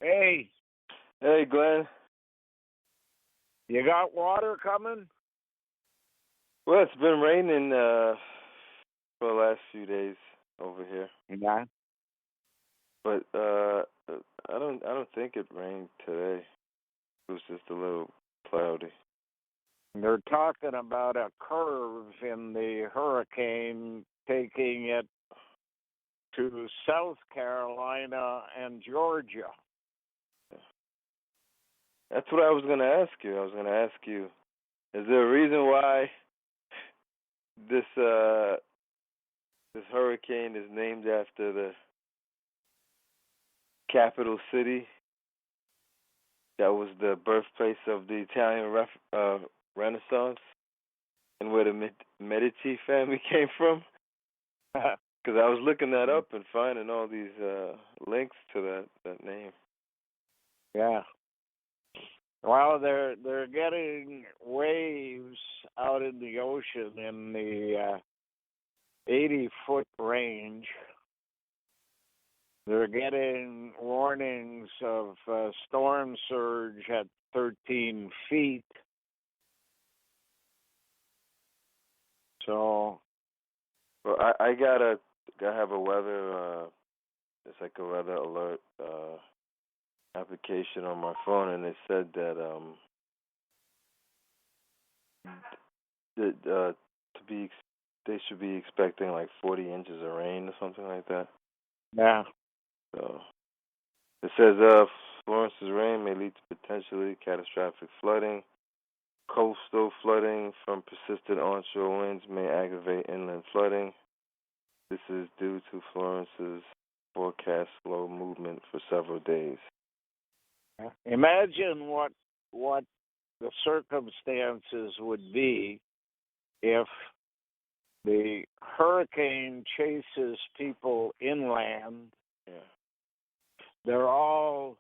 Hey, Hey, Glenn. you got water coming? Well, it's been raining for the last few days over here, Yeah. but I don't think it rained today. It was just a little cloudy. They're talking about a curve in the hurricane taking it to South Carolina and Georgia. That's what I was going to ask you. I was going to ask you, is there a reason why this hurricane is named after the capital city that was the birthplace of the Italian Renaissance and where the Medici family came from? Because I was looking that up and finding all these links to that name. Yeah. Well, they're getting waves out in the ocean in the 80-foot range. They're getting warnings of storm surge at 13 feet. So, Well, I gotta have a weather. It's like a weather alert application on my phone, and it said that they should be expecting like 40 inches of rain or something like that. yeah. So it says Florence's rain may lead to potentially catastrophic flooding. Coastal flooding from persistent onshore winds may aggravate inland flooding. This is due to Florence's forecast slow movement for several days. Imagine what the circumstances would be if the hurricane chases people inland. Yeah. They're all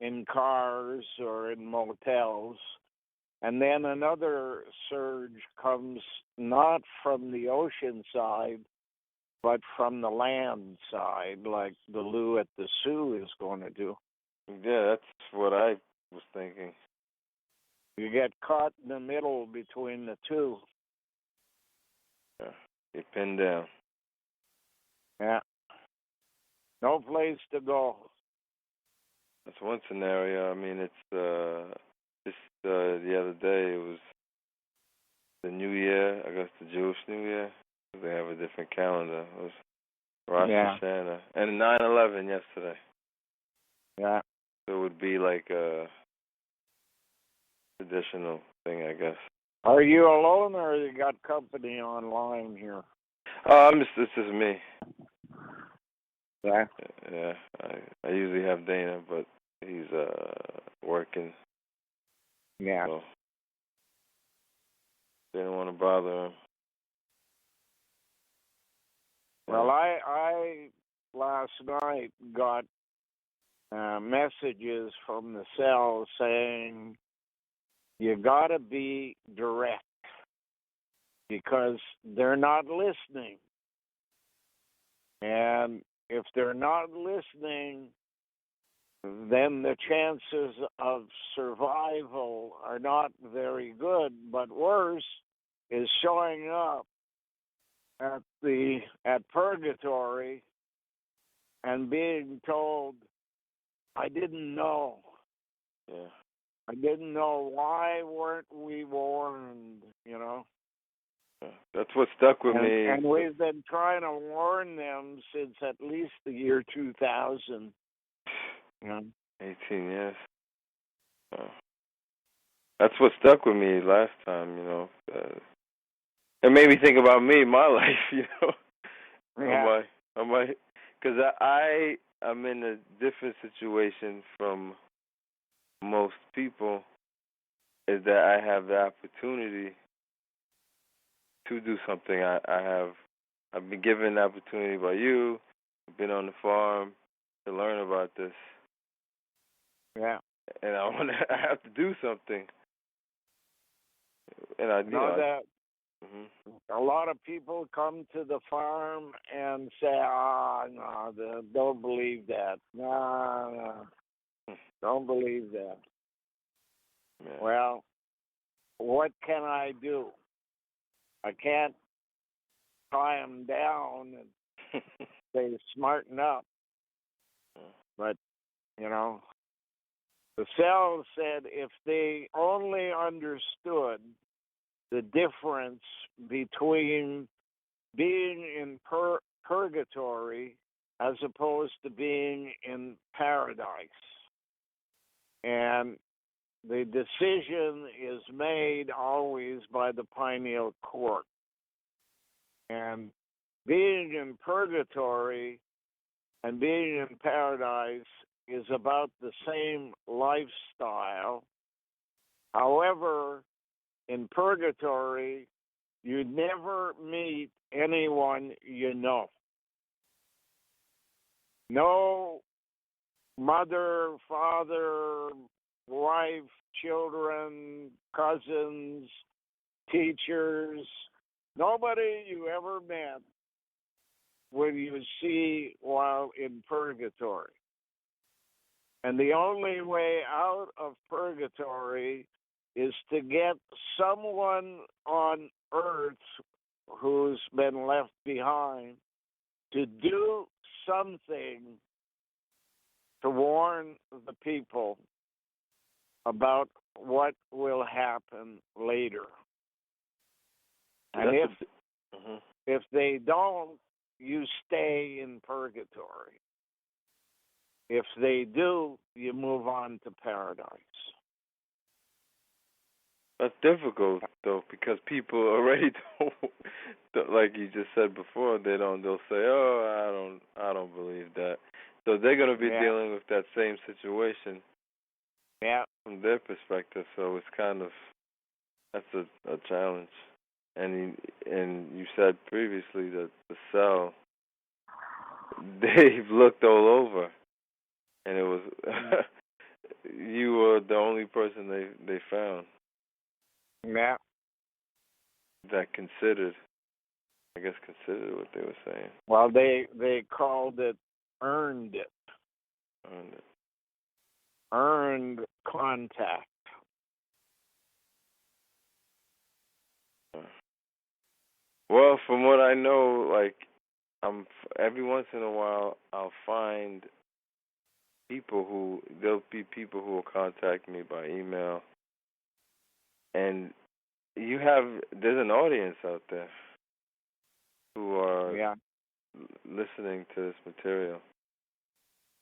in cars or in motels, and then another surge comes not from the ocean side, but from the land side, like the Lou at the Sioux is going to do. Yeah, that's what I was thinking. You get caught in the middle between the two. Yeah. Get pinned down. Yeah. No place to go. That's one scenario. I mean, it's just the other day, it was the New Year, I guess the Jewish New Year. They have a different calendar. It was Rosh Hashanah. And 9/11 yesterday. Yeah. So it would be like a traditional thing, I guess. Are you alone or you got company online here? This is me. Yeah. Yeah, I usually have Dana, but he's working. Yeah. So didn't want to bother him. Well, I last night got messages from the cell saying you got to be direct because they're not listening. And if they're not listening, then the chances of survival are not very good. But worse is showing up at Purgatory and being told, I didn't know. Yeah. I didn't know. Why weren't we warned, Yeah. That's what stuck with me. And we've been trying to warn them since at least the year 2000. Yeah. 18 years. That's what stuck with me last time, it made me think about me, my life, Yeah. because I'm in a different situation from most people, is that I have the opportunity to do something. I've been given the opportunity by you. I've been on the farm to learn about this. Yeah. And I have to do something. And I know that Mm-hmm. a lot of people come to the farm and say, no, don't believe that. No. Don't believe that. Yeah. Well, what can I do? I can't tie them down and say smarten up. But, the cell said if they only understood the difference between being in purgatory as opposed to being in paradise. And the decision is made always by the pineal court. And being in purgatory and being in paradise is about the same lifestyle. However, in purgatory, you never meet anyone you know. No mother, father, wife, children, cousins, teachers, nobody you ever met will you see while in purgatory. And the only way out of purgatory is to get someone on earth who's been left behind to do something to warn the people about what will happen later. And if they don't, you stay in purgatory. If they do, you move on to paradise. That's difficult though, because people already don't, like you just said before, they'll say, "Oh, I don't believe that." So they're going to be dealing with that same situation. Yeah. From their perspective, so it's kind of that's a challenge. And you said previously that the cell, they've looked all over, and it was you were the only person they found. Yeah. That considered what they were saying. Well, they called it earned it. Earned contact. Well, from what I know, like every once in a while I'll find there'll be people who will contact me by email, and there's an audience out there who are listening to this material.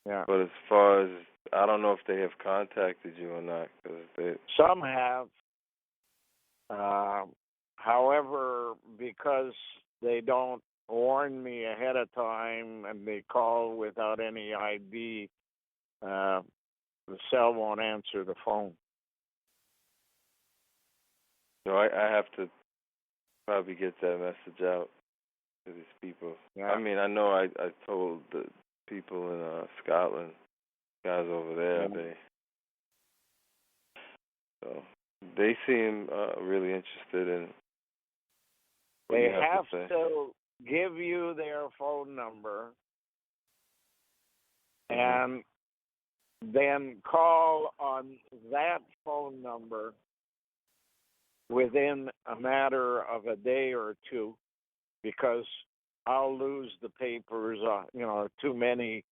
Yeah. But as far as, I don't know if they have contacted you or not. Some have. However, because they don't warn me ahead of time and they call without any ID, the cell won't answer the phone. So I have to probably get that message out to these people. Yeah. I mean, I know I told the people in Scotland, guys over there, they seem really interested in what they you have to say. to give you their phone number and then call on that phone number within a matter of a day or two, because I'll lose the papers, too many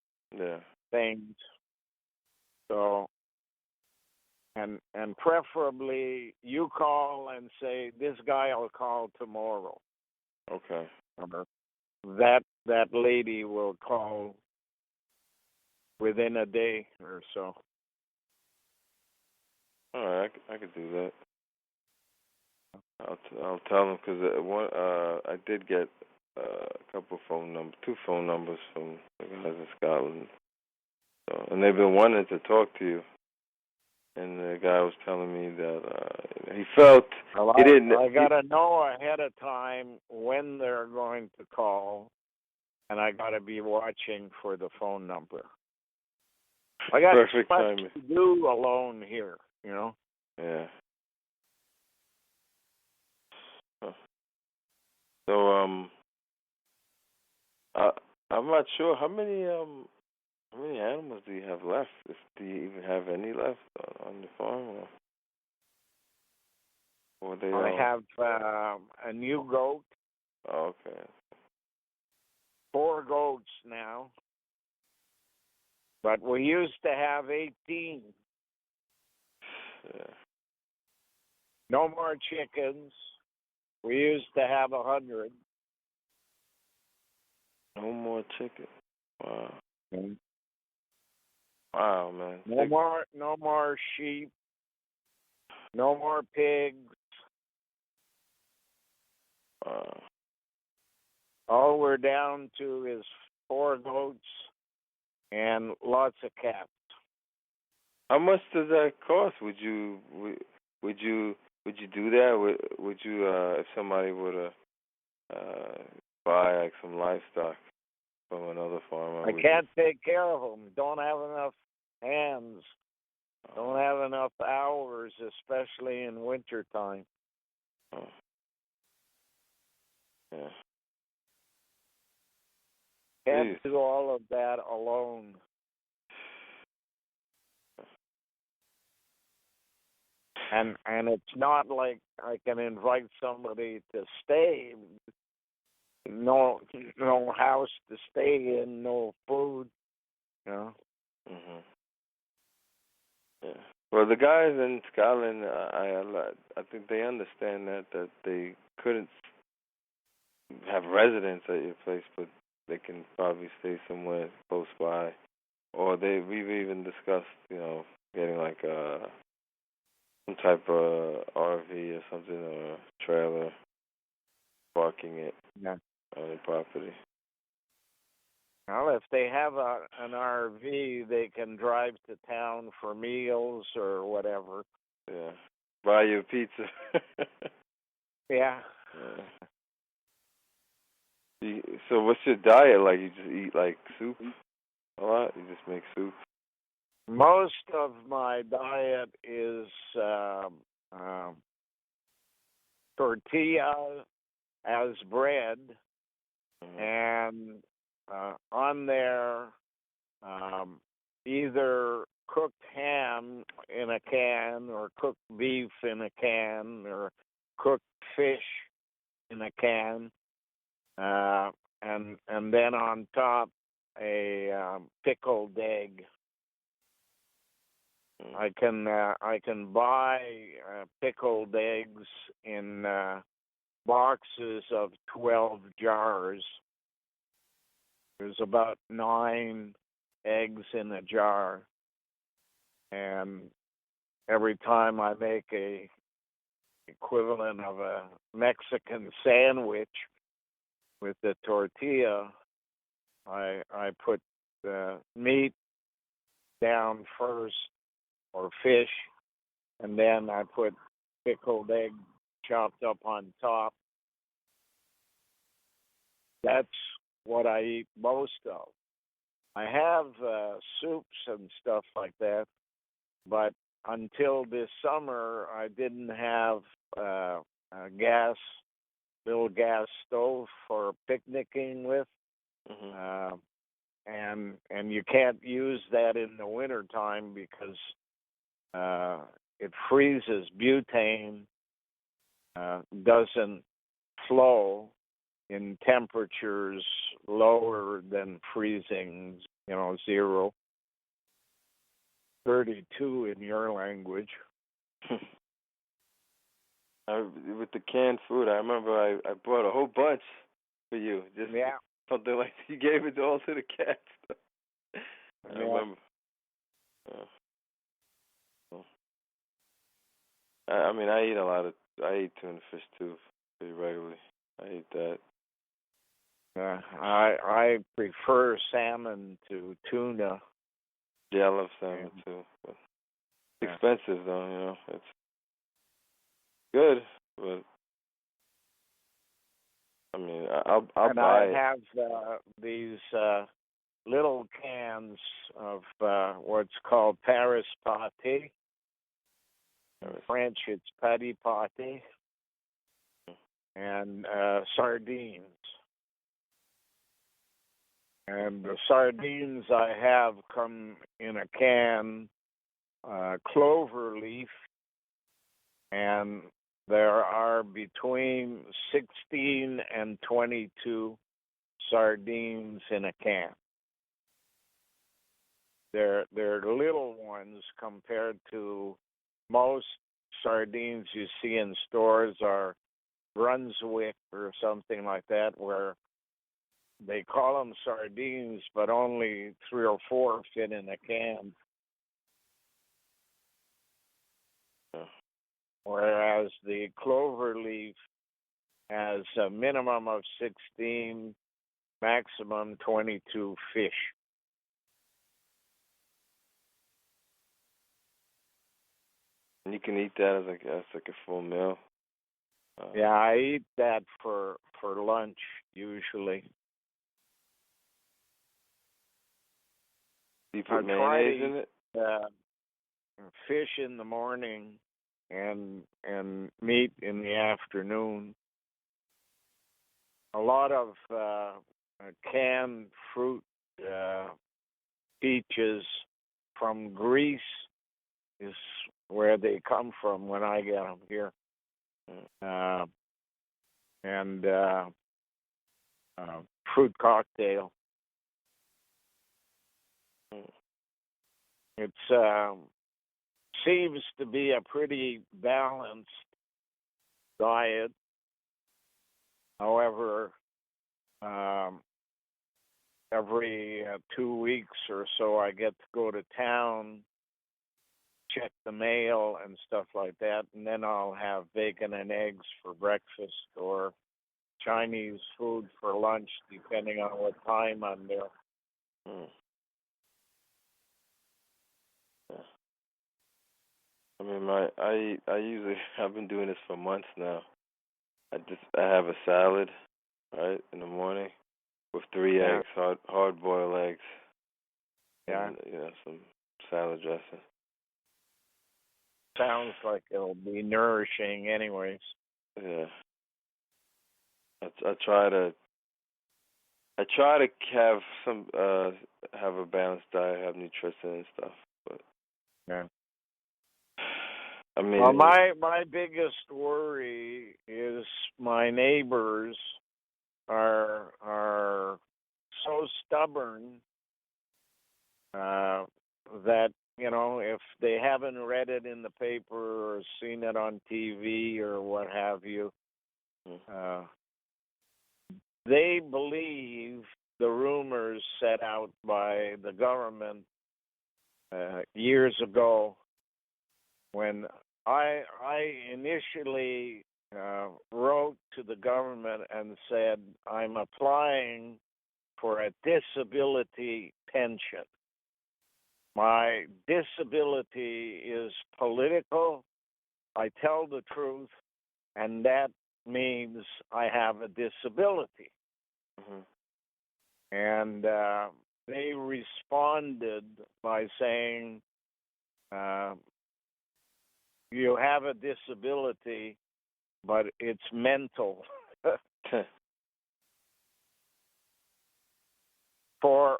things. So, and preferably you call and say, this guy will call tomorrow. Okay. That lady will call within a day or so. All right, I could do that. I'll tell them, because I did get two phone numbers from the guys in Scotland, and they've been wanting to talk to you. And the guy was telling me that he felt he didn't. I gotta know ahead of time when they're going to call, and I gotta be watching for the phone number. I got perfect much timing to do alone here, Yeah. So I'm not sure how many How many animals do you have left? Do you even have any left on the farm, or they I all? have a new goat, Oh, okay. 4 goats now, but we used to have 18. Yeah. No more chickens. We used to have 100. No more chicken. Wow. Mm. Wow, man. No more sheep. No more pigs. Wow. All we're down to is 4 goats and lots of cats. How much does that cost? Would you do that? Would you if somebody were to buy like some livestock from another farmer? I can't take care of them. Don't have enough hands. Don't have enough hours, especially in wintertime. Oh. Yeah. Can't Jeez. do all of that alone. And it's not like I can invite somebody to stay. No house to stay in, no food. You know. Mhm. Yeah. Well, the guys in Scotland, I think they understand that they couldn't have residence at your place, but they can probably stay somewhere close by. Or we've even discussed, getting like some type of RV or something, or a trailer, parking it Yeah. on the property. Well, if they have an RV, they can drive to town for meals or whatever. Yeah. Buy you a pizza. Yeah. Yeah. So what's your diet like? You just eat like soup a lot? You just make soup? Most of my diet is tortilla as bread, Mm-hmm. and on there either cooked ham in a can, or cooked beef in a can, or cooked fish in a can, and then on top a pickled egg. I can buy pickled eggs in boxes of 12 jars. There's about 9 eggs in a jar, and every time I make a equivalent of a Mexican sandwich with the tortilla, I put the meat down first, or fish, and then I put pickled egg chopped up on top. That's what I eat most of. I have soups and stuff like that, but until this summer, I didn't have a little gas stove for picnicking with, Mm-hmm. and you can't use that in the wintertime because it freezes. Butane doesn't flow in temperatures lower than freezing, 0, 32 in your language. With the canned food, I remember I bought a whole bunch for you. Just Yeah. something like you gave it all to the cats. I Yeah. remember. I mean, I eat tuna fish too, pretty regularly. I eat that. I prefer salmon to tuna. Yeah, I love salmon too. But it's expensive though, It's good, but I mean, I'll buy it. I have these little cans of what's called Paris pâté. In French, it's pâté pâté, and sardines. And the sardines I have come in a can, clover leaf, and there are between 16 and 22 sardines in a can. They're little ones compared to most sardines you see in stores are Brunswick or something like that, where they call them sardines, but only 3 or 4 fit in a can. Whereas the clover leaf has a minimum of 16, maximum 22 fish. And you can eat that as like a full meal. Yeah, I eat that for lunch usually. Do you put mayonnaise in it? Fish in the morning and meat in the afternoon. A lot of canned fruit, peaches from Greece is where they come from when I get them here. And fruit cocktail. It seems to be a pretty balanced diet. However, every 2 weeks or so, I get to go to town, check the mail and stuff like that, and then I'll have bacon and eggs for breakfast or Chinese food for lunch, depending on what time I'm there. I mean, I usually I've been doing this for months now. I have a salad, right, in the morning with 3 eggs, hard boiled eggs. Yeah. And, some salad dressing. Sounds like it'll be nourishing, anyways. Yeah. I try to have have a balanced diet, have nutrition and stuff, but yeah. I mean, well, my biggest worry is my neighbors are so stubborn that if they haven't read it in the paper or seen it on TV or what have you, they believe the rumors set out by the government years ago when I initially wrote to the government and said, I'm applying for a disability pension. My disability is political. I tell the truth, and that means I have a disability. Mm-hmm. And they responded by saying, you have a disability, but it's mental. For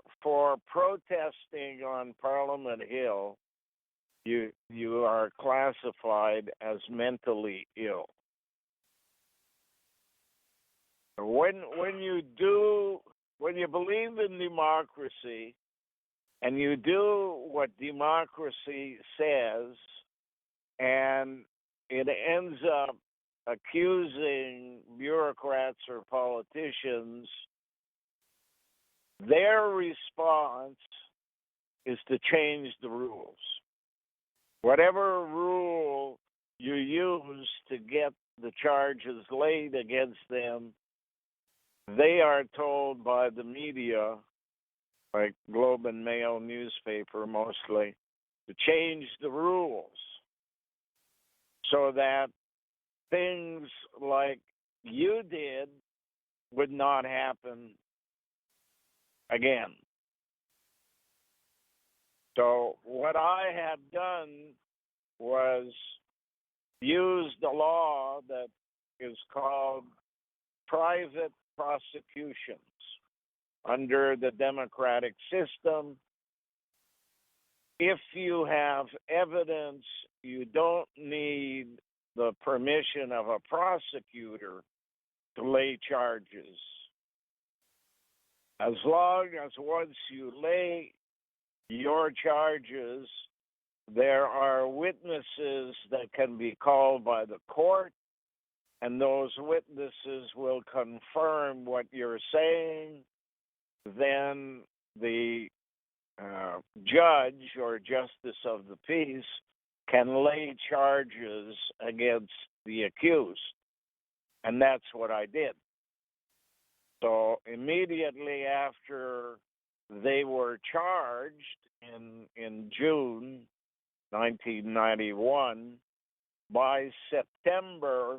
protesting on Parliament Hill, you are classified as mentally ill. When you believe in democracy and you do what democracy says, and it ends up accusing bureaucrats or politicians, their response is to change the rules. Whatever rule you use to get the charges laid against them, they are told by the media, like Globe and Mail newspaper mostly, to change the rules so that things like you did would not happen again. So what I had done was use the law that is called private prosecutions. under the democratic system. If you have evidence, you don't need the permission of a prosecutor to lay charges. As long as once you lay your charges, there are witnesses that can be called by the court, and those witnesses will confirm what you're saying. Then the judge or justice of the peace can lay charges against the accused. And that's what I did. So immediately after they were charged in June 1991, by September,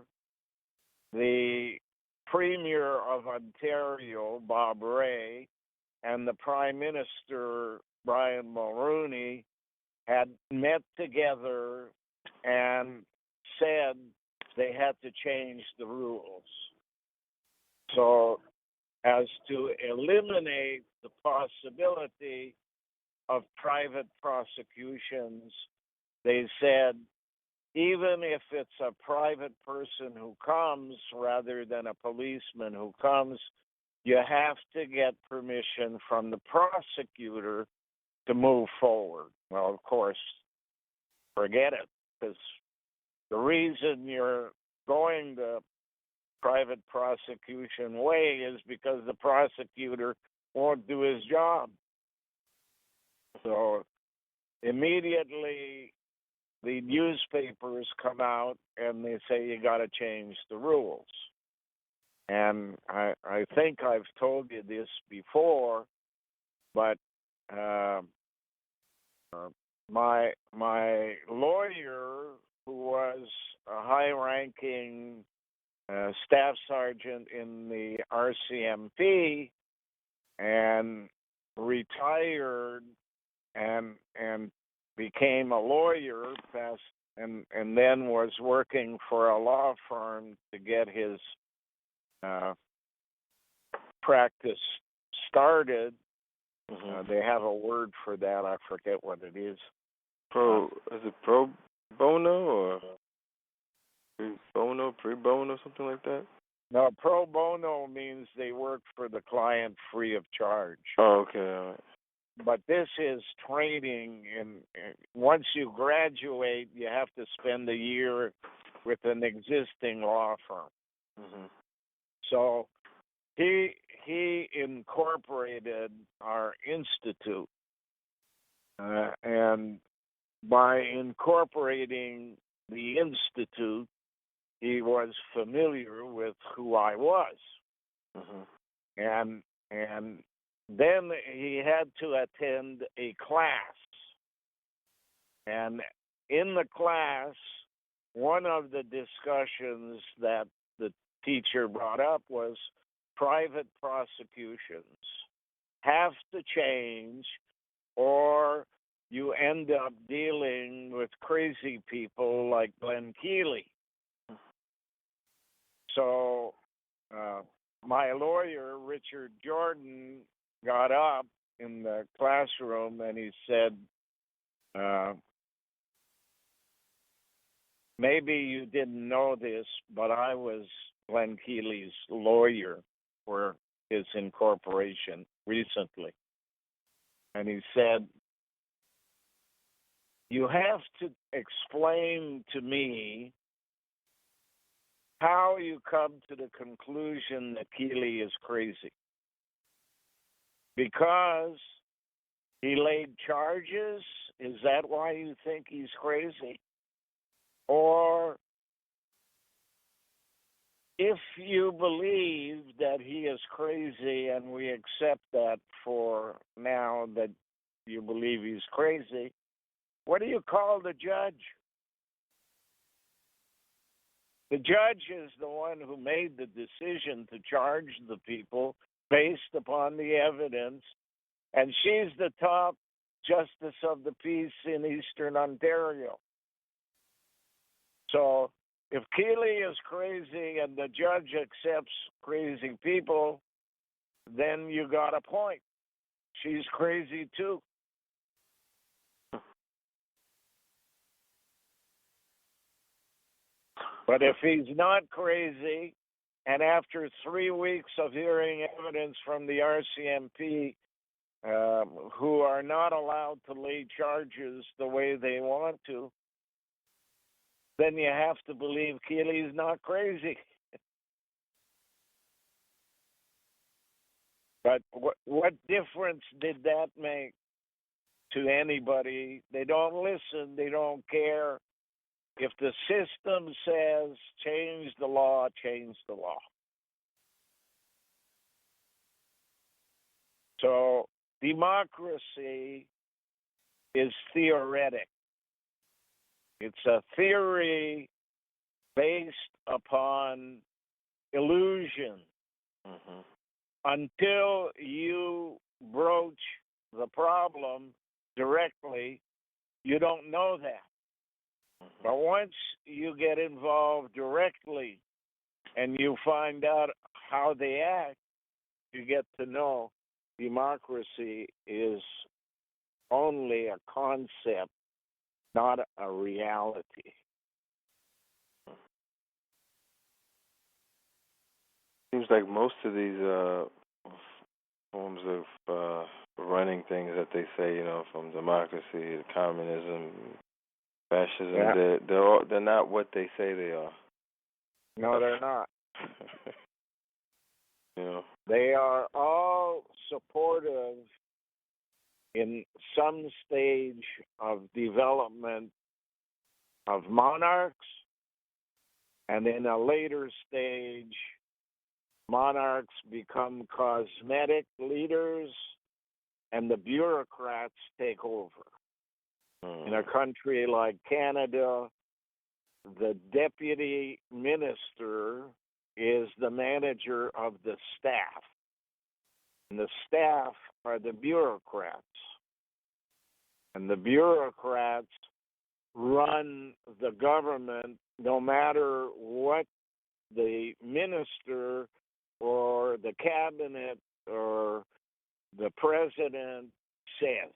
the Premier of Ontario, Bob Rae, and the Prime Minister, Brian Mulroney, had met together and said they had to change the rules. So as to eliminate the possibility of private prosecutions, they said, even if it's a private person who comes rather than a policeman who comes, you have to get permission from the prosecutor to move forward. Well, of course, forget it, because the reason you're going the private prosecution way is because the prosecutor won't do his job. So immediately the newspapers come out and they say you got to change the rules. And I think I've told you this before, but my lawyer, who was a high-ranking staff sergeant in the RCMP and retired and became a lawyer, and then was working for a law firm to get his practice started. They have a word for that. I forget what it is. Is it pro bono or pre bono, something like that? No, pro bono means they work for the client free of charge. Oh, okay. All right. But this is training, and once you graduate, you have to spend a year with an existing law firm. Mm-hmm. So he incorporated our institute, and by incorporating the institute, he was familiar with who I was, and then he had to attend a class, and in the class, one of the discussions that the teacher brought up was private prosecutions have to change, or you end up dealing with crazy people like Glen Kealey. So my lawyer, Richard Jordan, got up in the classroom and he said, maybe you didn't know this, but I was Glen Kealey's lawyer for his incorporation recently. And he said, you have to explain to me how you come to the conclusion that Kealey is crazy. Because he laid charges? Is that why you think he's crazy? Or if you believe that he is crazy, and we accept that for now, that you believe he's crazy, what do you call the judge? The judge is the one who made the decision to charge the people based upon the evidence, and she's the top justice of the peace in Eastern Ontario. So if Kealey is crazy and the judge accepts crazy people, then you got a point. She's crazy too. But if he's not crazy, and after 3 weeks of hearing evidence from the RCMP, who are not allowed to lay charges the way they want to, then you have to believe Keeley's not crazy. But what difference did that make to anybody? They don't listen. They don't care. If the system says change the law, change the law. So democracy is theoretic. It's a theory based upon illusion. Mm-hmm. Until you broach the problem directly, you don't know that. Mm-hmm. But once you get involved directly and you find out how they act, you get to know democracy is only a concept, not a reality. Seems like most of these forms of running things that they say, from democracy to communism, fascism, Yeah. they're not what they say they are. No, they're not. They are all supportive in some stage of development of monarchs, and in a later stage, monarchs become cosmetic leaders and the bureaucrats take over. In a country like Canada, the deputy minister is the manager of the staff, and the staff are the bureaucrats. And the bureaucrats run the government no matter what the minister or the cabinet or the president says.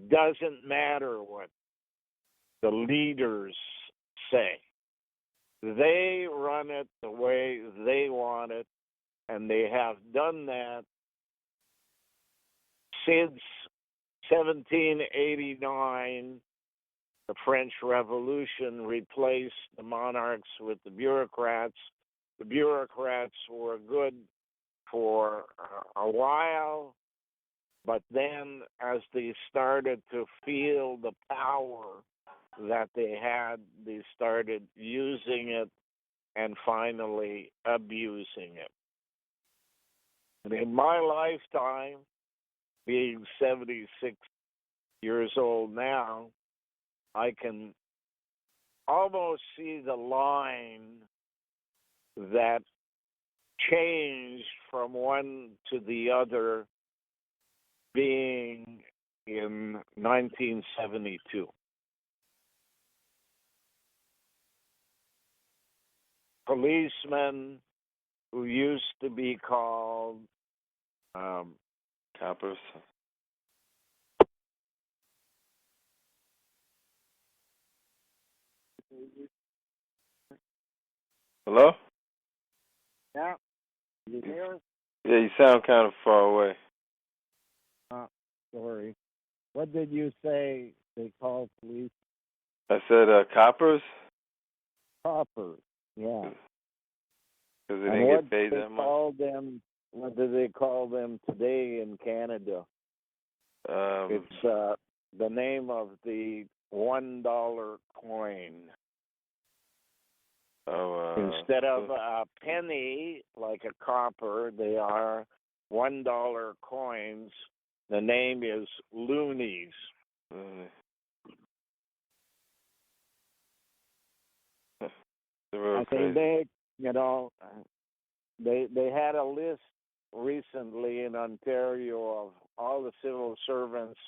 Doesn't matter what the leaders say. They run it the way they want it, and they have done that since 1789. The French Revolution replaced the monarchs with the bureaucrats. The bureaucrats were good for a while, but then as they started to feel the power that they had, they started using it and finally abusing it. And in my lifetime, being 76 years old now, I can almost see the line that changed from one to the other being in 1972. Policemen who used to be called coppers. Hello? Yeah. You hear us? Yeah, you sound kind of far away. Sorry. What did you say they call police? I said coppers? Coppers. Yeah. Because they didn't get paid that much? What do they call them today in Canada? It's the name of the $1 coin. Instead of a penny, like a copper, they are $1 coins. The name is loonies. I think they had a list recently in Ontario of all the civil servants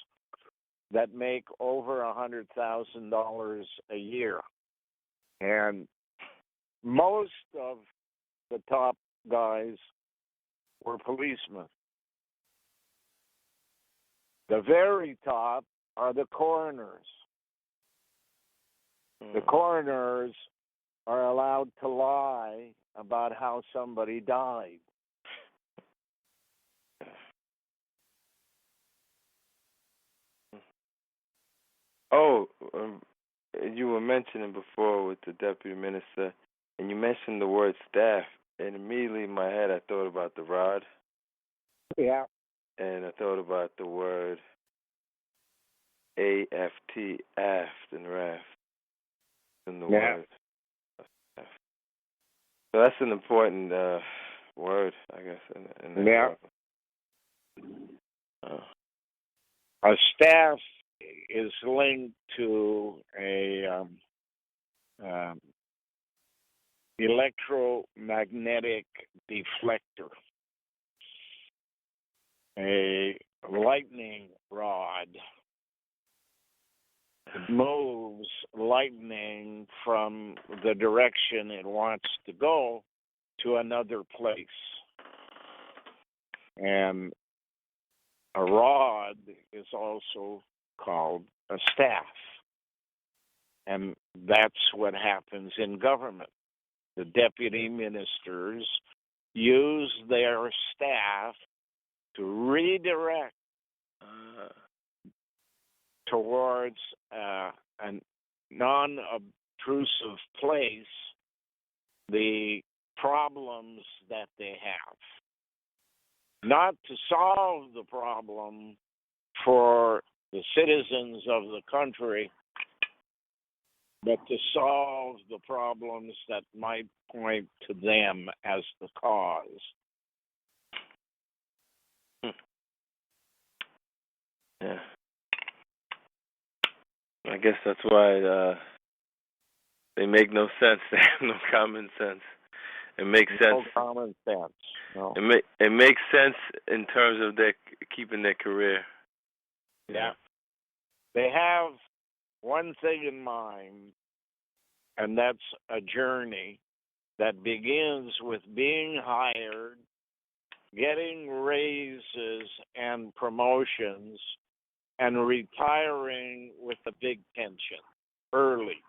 that make over $100,000 a year, and most of the top guys were policemen. The very top are the coroners. The coroners are allowed to lie about how somebody died. Oh, you were mentioning before with the deputy minister, and you mentioned the word staff, and immediately in my head I thought about the rod. Yeah. And I thought about the word AFT, aft and raft, in the word. So that's an important word, I guess. In that A staff is linked to a electromagnetic deflector, a lightning rod. It moves lightning from the direction it wants to go to another place. And a rod is also called a staff. And that's what happens in government. The deputy ministers use their staff to redirect towards a non-obtrusive place the problems that they have. Not to solve the problem for the citizens of the country, but to solve the problems that might point to them as the cause. Yeah. I guess that's why they make no sense. They have no common sense. It makes sense. No common sense. No. It makes sense in terms of their keeping their career. Yeah. They have one thing in mind, and that's a journey that begins with being hired, getting raises and promotions, and retiring with a big pension early.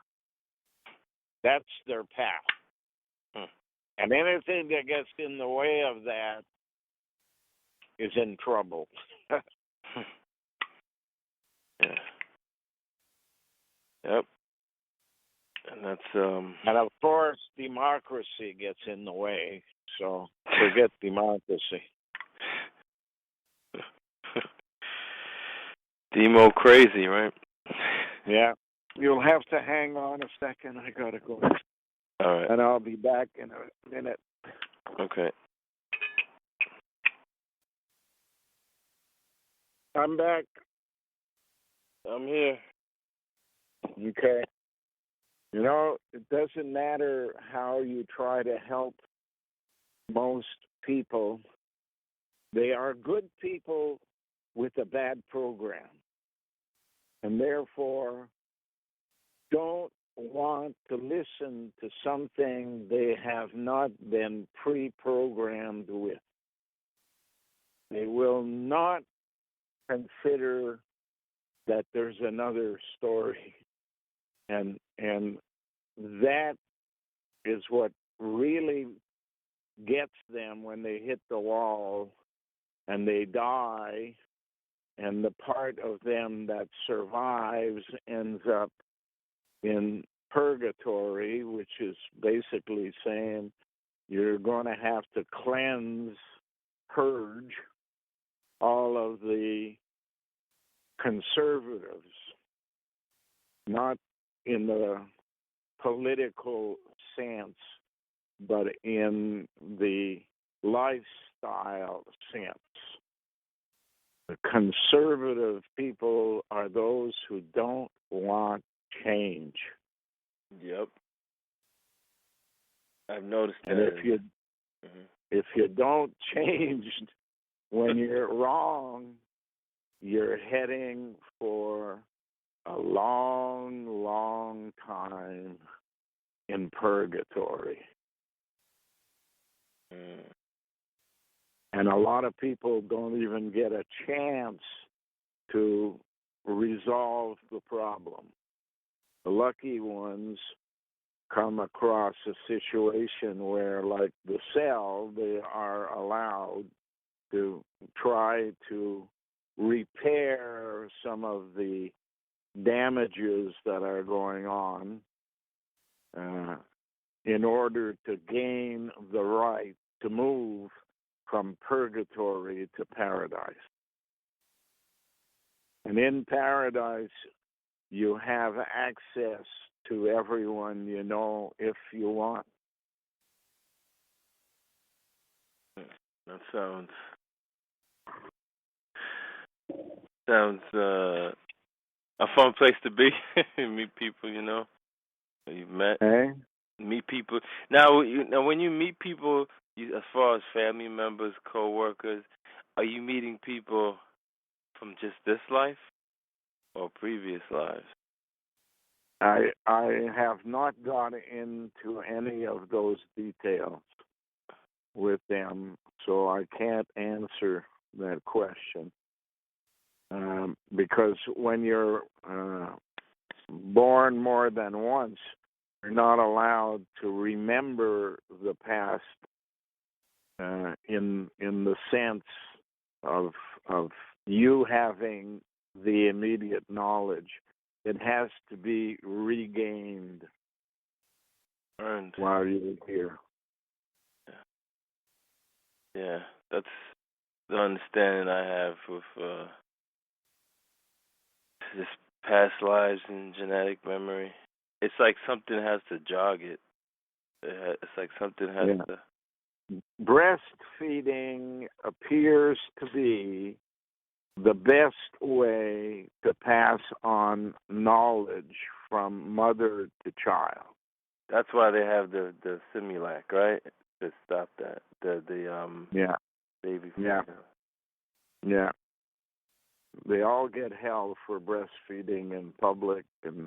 That's their path. And anything that gets in the way of that is in trouble. Yeah. Yep. And that's And of course democracy gets in the way. So forget democracy. Demo crazy, right? Yeah. You'll have to hang on a second. I gotta go. All right. And I'll be back in a minute. Okay. I'm back. I'm here. Okay. You know, it doesn't matter how you try to help most people. They are good people with a bad program. And therefore don't want to listen to something they have not been pre-programmed with. They will not consider that there's another story. And that is what really gets them when they hit the wall and they die, and the part of them that survives ends up in purgatory, which is basically saying you're going to have to purge all of the conservatives, not in the political sense, but in the lifestyle sense. The conservative people are those who don't want change. Yep. I've noticed that. And if you don't change when you're wrong, you're heading for a long, long time in purgatory. And a lot of people don't even get a chance to resolve the problem. The lucky ones come across a situation where, like the cell, they are allowed to try to repair some of the damages that are going on in order to gain the right to move from purgatory to paradise. And in paradise, you have access to everyone you know if you want. That sounds a fun place to be. Meet people, you know, you've met. Hey? Meet people. Now, when you meet people, as far as family members, co-workers, are you meeting people from just this life or previous lives? I have not gone into any of those details with them, so I can't answer that question. Because when you're born more than once, you're not allowed to remember the past in the sense of you having the immediate knowledge. It has to be regained, Earned, while you're here. Yeah, that's the understanding I have with this past lives and genetic memory. It's like something has to jog it. It's like something has to. Breastfeeding appears to be the best way to pass on knowledge from mother to child. That's why they have the Similac, right? To stop that. The baby formula. Yeah. They all get hell for breastfeeding in public, and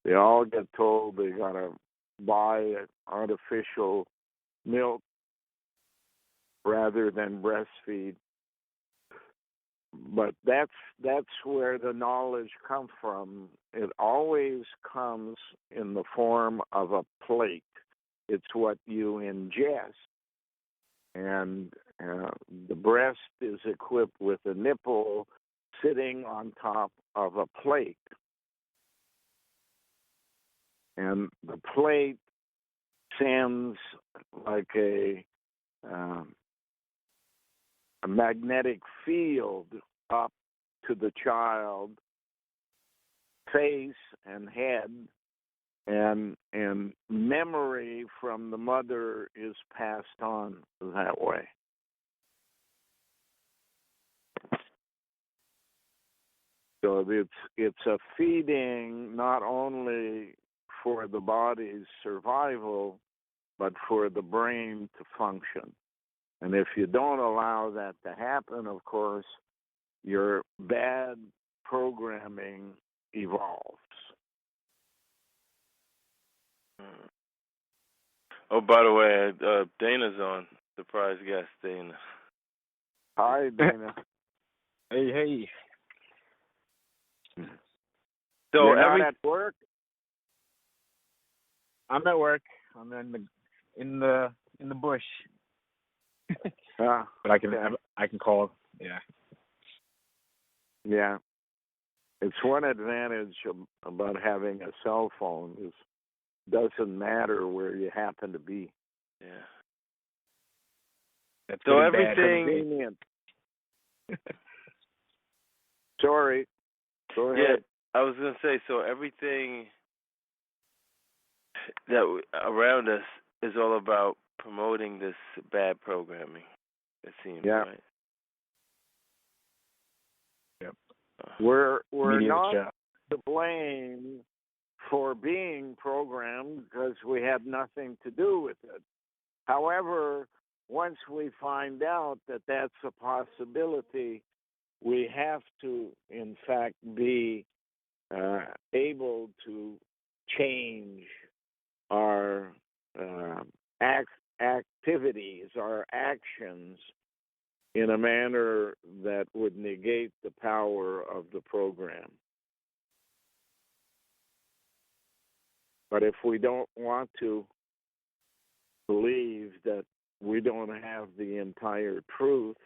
they all get told they gotta buy artificial milk rather than breastfeed. But that's where the knowledge comes from. It always comes in the form of a plate. It's what you ingest. And the breast is equipped with a nipple sitting on top of a plate. And the plate sends like a magnetic field up to the child face and head, and memory from the mother is passed on that way. So it's a feeding not only for the body's survival, but for the brain to function. And if you don't allow that to happen, of course, your bad programming evolves. Oh, by the way, Dana's on. Surprise guest, Dana. Hi, Dana. Hey. So you're not at work? I'm at work. I'm in the bush. But I can call. Yeah. Yeah. It's one advantage about having a cell phone is doesn't matter where you happen to be. Yeah. That's so everything. Convenient. Sorry. Go ahead. Yeah, I was gonna say, so everything that around us is all about promoting this bad programming. It seems, right? Yep. We're not job. to blame for being programmed because we had nothing to do with it. However, once we find out that that's a possibility, we have to, in fact, be able to change our activities, our actions in a manner that would negate the power of the program. But if we don't want to believe that we don't have the entire truth,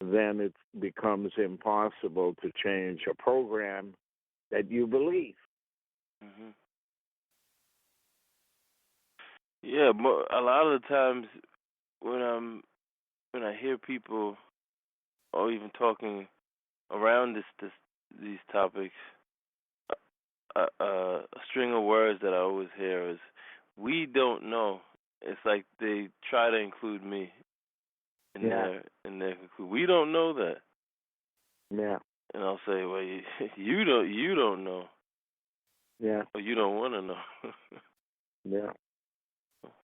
then it becomes impossible to change a program that you believe. Mm-hmm. Yeah, a lot of the times when I hear people, or even talking around these topics, a string of words that I always hear is, "We don't know." It's like they try to include me in their conclusion. We don't know that. Yeah. And I'll say, "Well, you don't know. Yeah. Or you don't want to know." Yeah.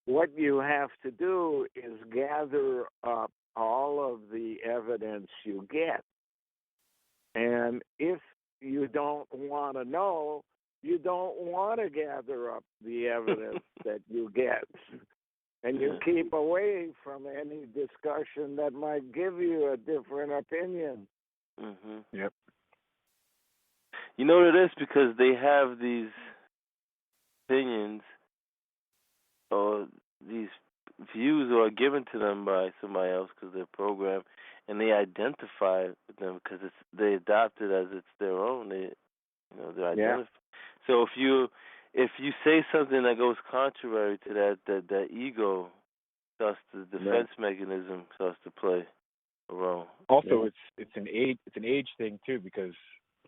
What you have to do is gather up all of the evidence you get. And if you don't want to know, you don't want to gather up the evidence that you get. And you keep away from any discussion that might give you a different opinion. Mm-hmm. Yep. You know what it is? Because they have these opinions or these views are given to them by somebody else because they're programmed, and they identify with them because they adopt it as it's their own. They're identified. So if you say something that goes contrary to that ego starts the defense mechanism starts to play a role. Also, it's an age thing too, because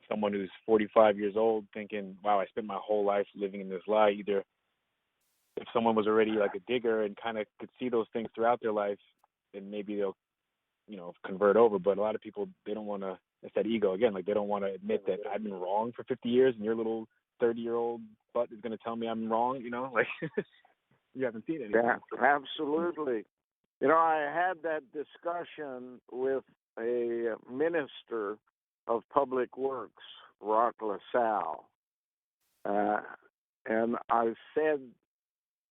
someone who's 45 years old thinking, "Wow, I spent my whole life living in this lie." Either if someone was already like a digger and kind of could see those things throughout their life, then maybe they'll, convert over. But a lot of people, they don't want to. It's that ego again. Like, they don't want to admit that I've been wrong for 50 years, and your little 30-year-old butt is going to tell me I'm wrong. Like you haven't seen anything. Yeah, absolutely. I had that discussion with a minister of public works, Rock LaSalle, and I said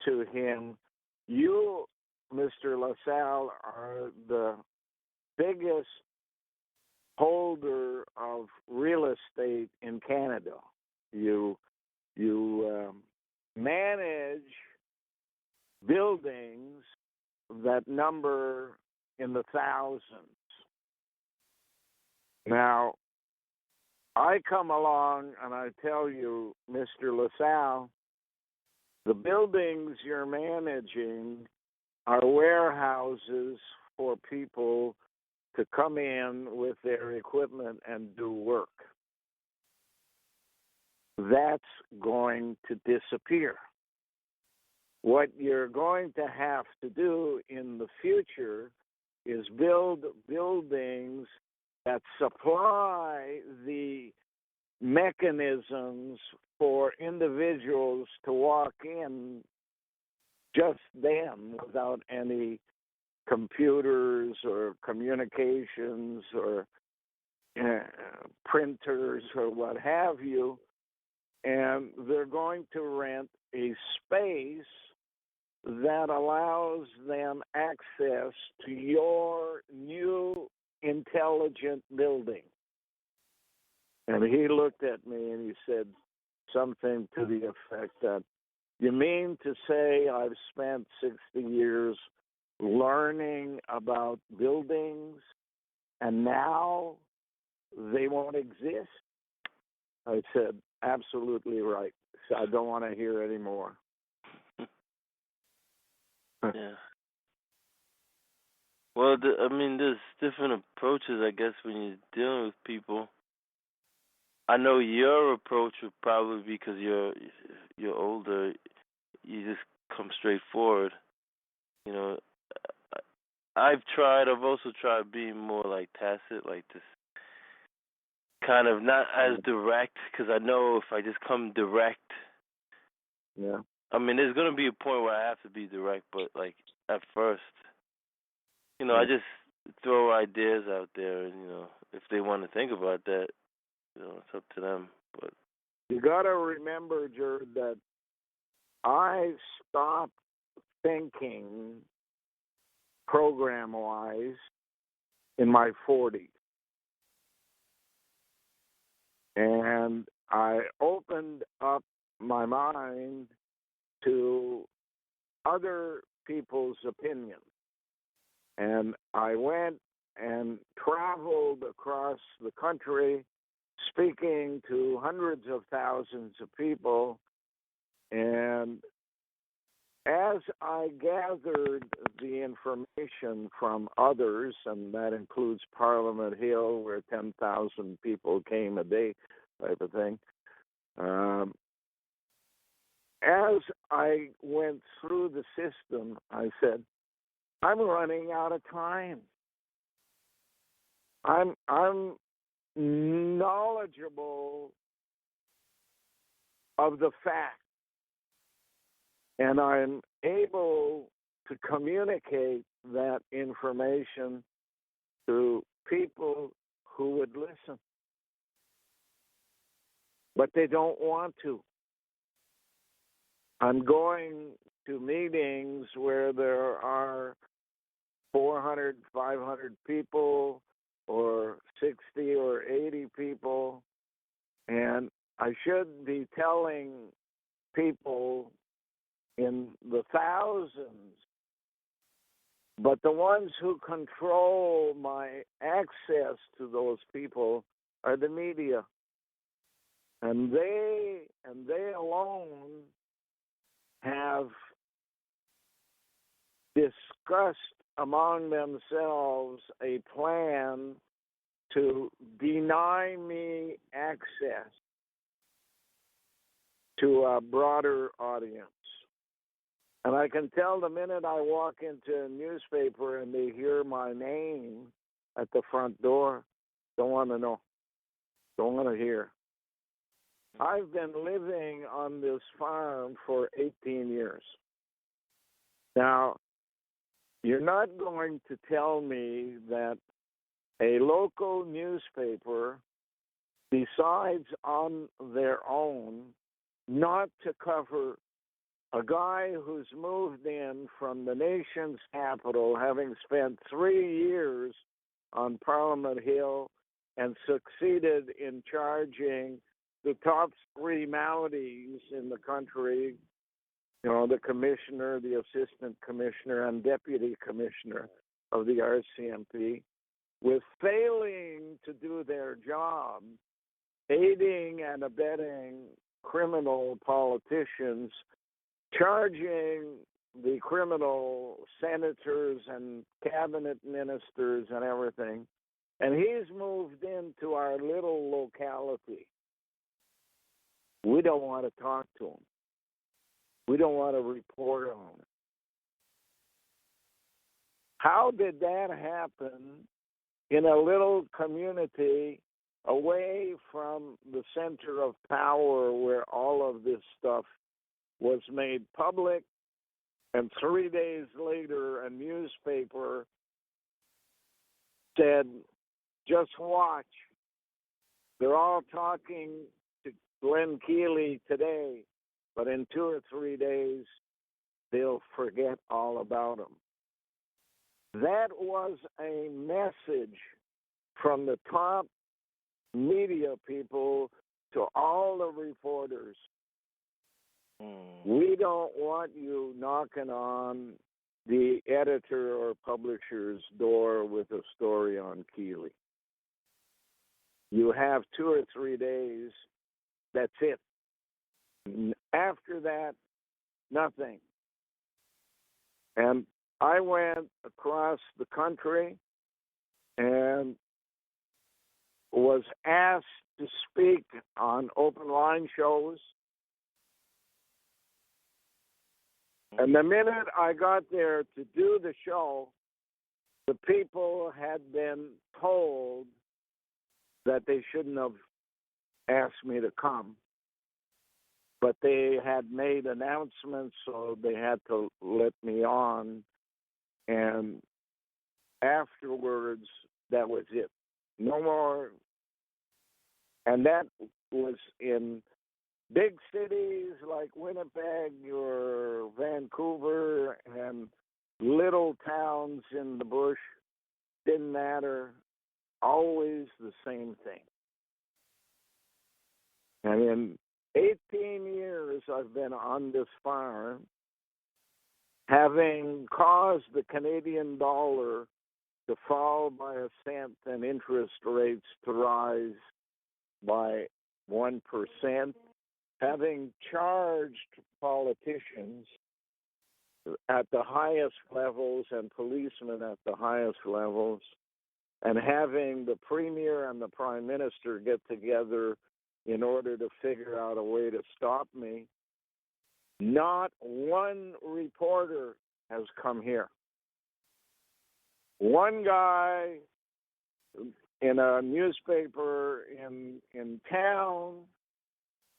to him, "You, Mr. LaSalle, are the biggest holder of real estate in Canada. You manage buildings that number in the thousands. Now, I come along and I tell you, Mr. LaSalle, the buildings you're managing are warehouses for people to come in with their equipment and do work. That's going to disappear. What you're going to have to do in the future is build buildings that supply the mechanisms for individuals to walk in just them without any computers or communications or printers or what have you. And they're going to rent a space that allows them access to your new intelligent building." And he looked at me and he said something to the effect that, "You mean to say I've spent 60 years learning about buildings and now they won't exist?" I said, "Absolutely right. So I don't want to hear any more." Yeah. Well, there's different approaches, I guess, when you're dealing with people. I know your approach would probably be because you're older. You just come straight forward. I've also tried being more like tacit, like this, kind of not as direct, because I know if I just come direct, there's going to be a point where I have to be direct, but like at first, I just throw ideas out there, and if they want to think about that, it's up to them. But you got to remember, Jared, that I stopped thinking program-wise in my 40s. And I opened up my mind to other people's opinions. And I went and traveled across the country speaking to hundreds of thousands of people. And as I gathered the information from others, and that includes Parliament Hill, where 10,000 people came a day, type of thing, as I went through the system, I said, I'm running out of time. I'm knowledgeable of the facts, and I'm able to communicate that information to people who would listen. But they don't want to. I'm going to meetings where there are 400, 500 people, or 60 or 80 people, and I should be telling people in the thousands, but the ones who control my access to those people are the media, and they alone have discussed among themselves a plan to deny me access to a broader audience. And I can tell the minute I walk into a newspaper and they hear my name at the front door, don't want to know, don't want to hear. I've been living on this farm for 18 years. Now, you're not going to tell me that a local newspaper decides on their own not to cover a guy who's moved in from the nation's capital, having spent 3 years on Parliament Hill and succeeded in charging the top 3 maladies in the country, the commissioner, the assistant commissioner, and deputy commissioner of the RCMP, with failing to do their job, aiding and abetting criminal politicians, charging the criminal senators and cabinet ministers and everything. And he's moved into our little locality. We don't want to talk to him. We don't want to report on him. How did that happen in a little community away from the center of power where all of this stuff was made public? And 3 days later, a newspaper said, just watch. They're all talking to Glen Kealy today, but in 2 or 3 days, they'll forget all about him. That was a message from the top media people to all the reporters. We don't want you knocking on the editor or publisher's door with a story on Kealy. You have 2 or 3 days. That's it. After that, nothing. And I went across the country and was asked to speak on open line shows. And the minute I got there to do the show, the people had been told that they shouldn't have asked me to come. But they had made announcements, so they had to let me on. And afterwards, that was it. No more. And that was in big cities like Winnipeg or Vancouver and little towns in the bush. didn't matter, always the same thing. And in 18 years I've been on this farm, having caused the Canadian dollar to fall by a cent and interest rates to rise by 1%, having charged politicians at the highest levels and policemen at the highest levels, and having the Premier and the Prime Minister get together in order to figure out a way to stop me, not one reporter has come here. One guy in a newspaper in town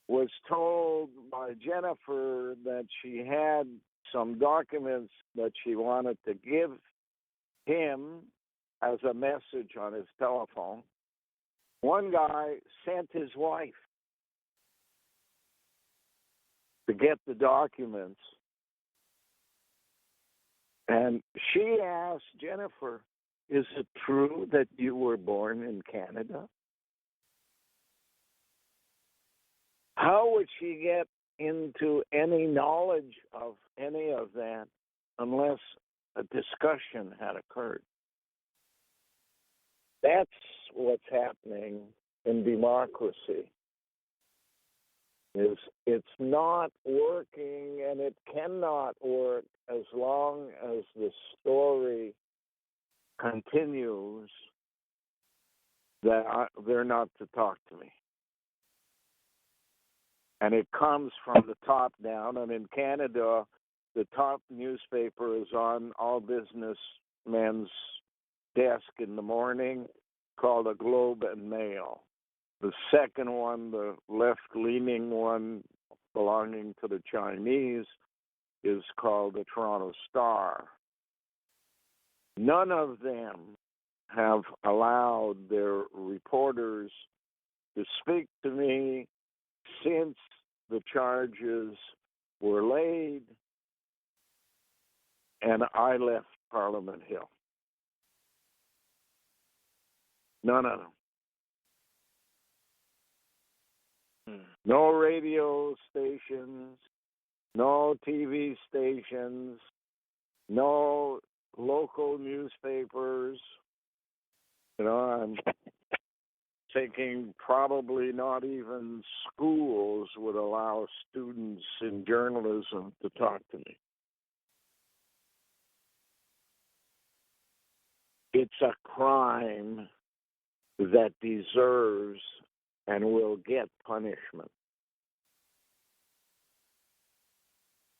was told by Jennifer that she had some documents that she wanted to give him as a message on his telephone. One guy sent his wife to get the documents, and she asked Jennifer, "Is it true that you were born in Canada?" How would she get into any knowledge of any of that unless a discussion had occurred? That's what's happening in democracy. It's not working, and it cannot work as long as the story continues that they're not to talk to me. And it comes from the top down. And in Canada, the top newspaper is on all businessmen's desk in the morning, called a Globe and Mail. The second one, the left-leaning one belonging to the Chinese, is called the Toronto Star. None of them have allowed their reporters to speak to me since the charges were laid and I left Parliament Hill. None of them. No radio stations, no TV stations, no local newspapers. I'm thinking probably not even schools would allow students in journalism to talk to me. It's a crime that deserves and will get punishment.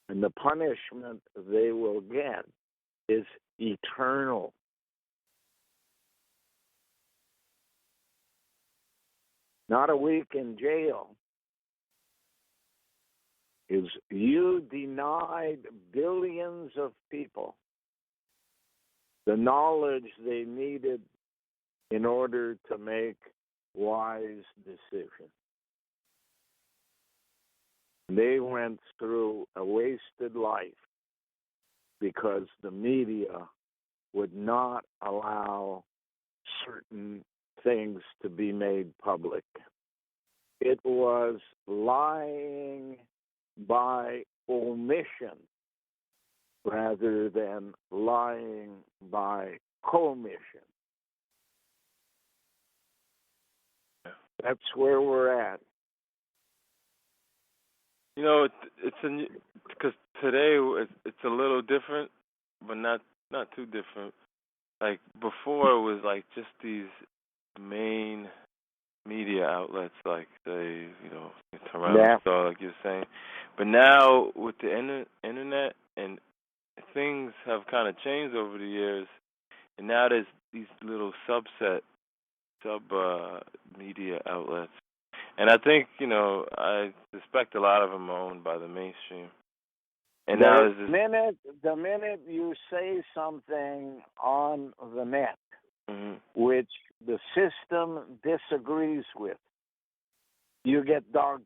And the punishment they will get is eternal. Not a week in jail. Is you denied billions of people the knowledge they needed in order to make wise decisions. They went through a wasted life because the media would not allow certain things to be made public. It was lying by omission rather than lying by commission. That's where we're at. Because today it's a little different, but not too different. Like before, it was like just these main media outlets, like Toronto Star, like you're saying. But now with the internet and things have kind of changed over the years, and now there's these little sub media outlets. And I think, I suspect a lot of them are owned by the mainstream. And now the minute you say something on the net, which the system disagrees with, you get dogpiled.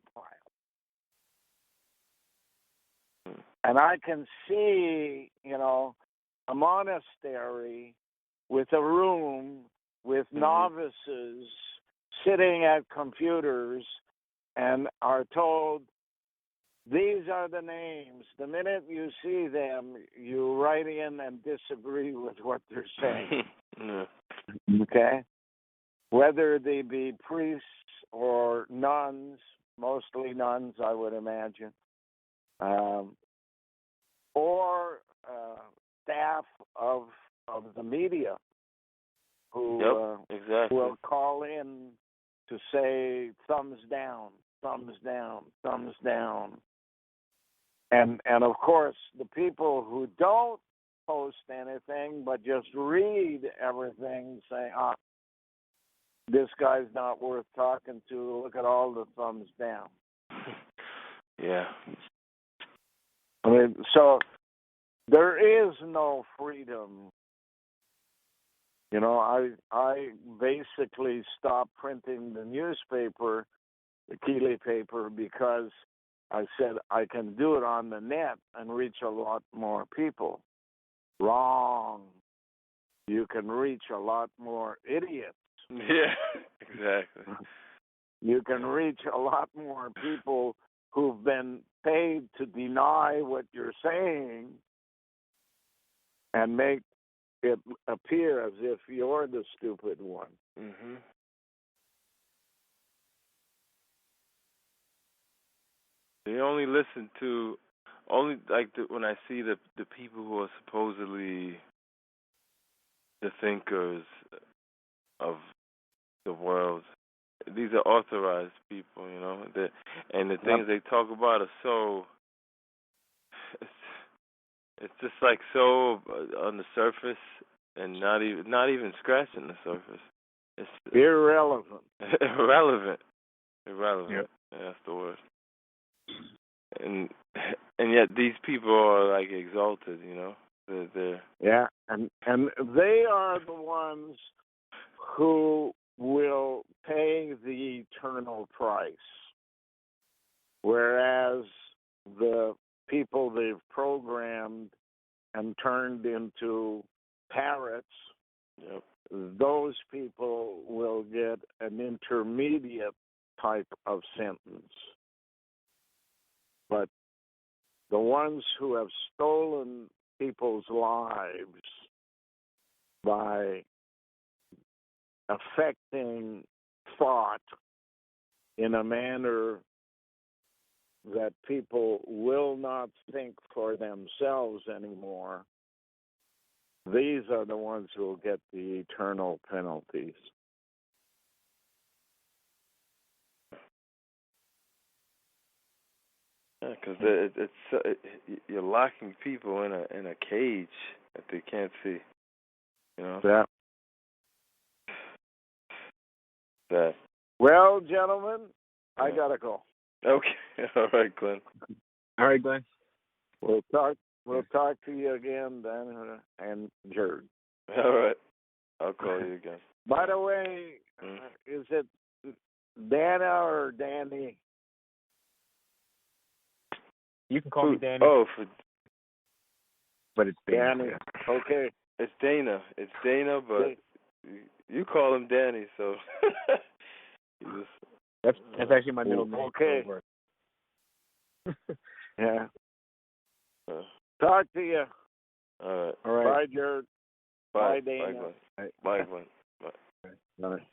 And I can see, a monastery with a room with novices sitting at computers and are told, these are the names. The minute you see them, you write in and disagree with what they're saying. Okay? Whether they be priests or nuns, mostly nuns, I would imagine, or staff of the media who will call in to say thumbs down, thumbs down, thumbs down. And of course, the people who don't post anything but just read everything say, this guy's not worth talking to. Look at all the thumbs down. Yeah. I mean, so there is no freedom. You know, I basically stopped printing the newspaper, the Keeley paper, because I said I can do it on the net and reach a lot more people. Wrong. You can reach a lot more idiots. Yeah, exactly. You can reach a lot more people who've been paid to deny what you're saying and make it appear as if you're the stupid one. Mm-hmm. They only listen to when I see the people who are supposedly the thinkers of the world. These are authorized people, you know. And the things they talk about are so. It's just like so on the surface and not even scratching the surface. It's irrelevant. Irrelevant. Yep. Yeah, that's the word. And yet these people are like exalted, you know. They're yeah, and they are the ones who will pay the eternal price, whereas the people they've programmed and turned into parrots, those people will get an intermediate type of sentence. But the ones who have stolen people's lives by affecting thought in a manner that people will not think for themselves anymore, these are the ones who will get the eternal penalties. Yeah, because you're locking people in a cage that they can't see. You know. Yeah. That. Well, gentlemen, I gotta go. Okay. All right, Glenn. All right, Glenn. We'll talk to you again, Dan and Jared. All right. I'll call you again. By the way, is it Dana or Danny? You can call me Danny. Oh, but it's Dana. Danny. Okay. It's Dana. It's Dana, but you call him Danny, so that's actually my middle name. Okay. Yeah. Talk to you. All right. Bye, Jared. Bye, Dana. Glenn. Bye, Glenn. Bye. Bye.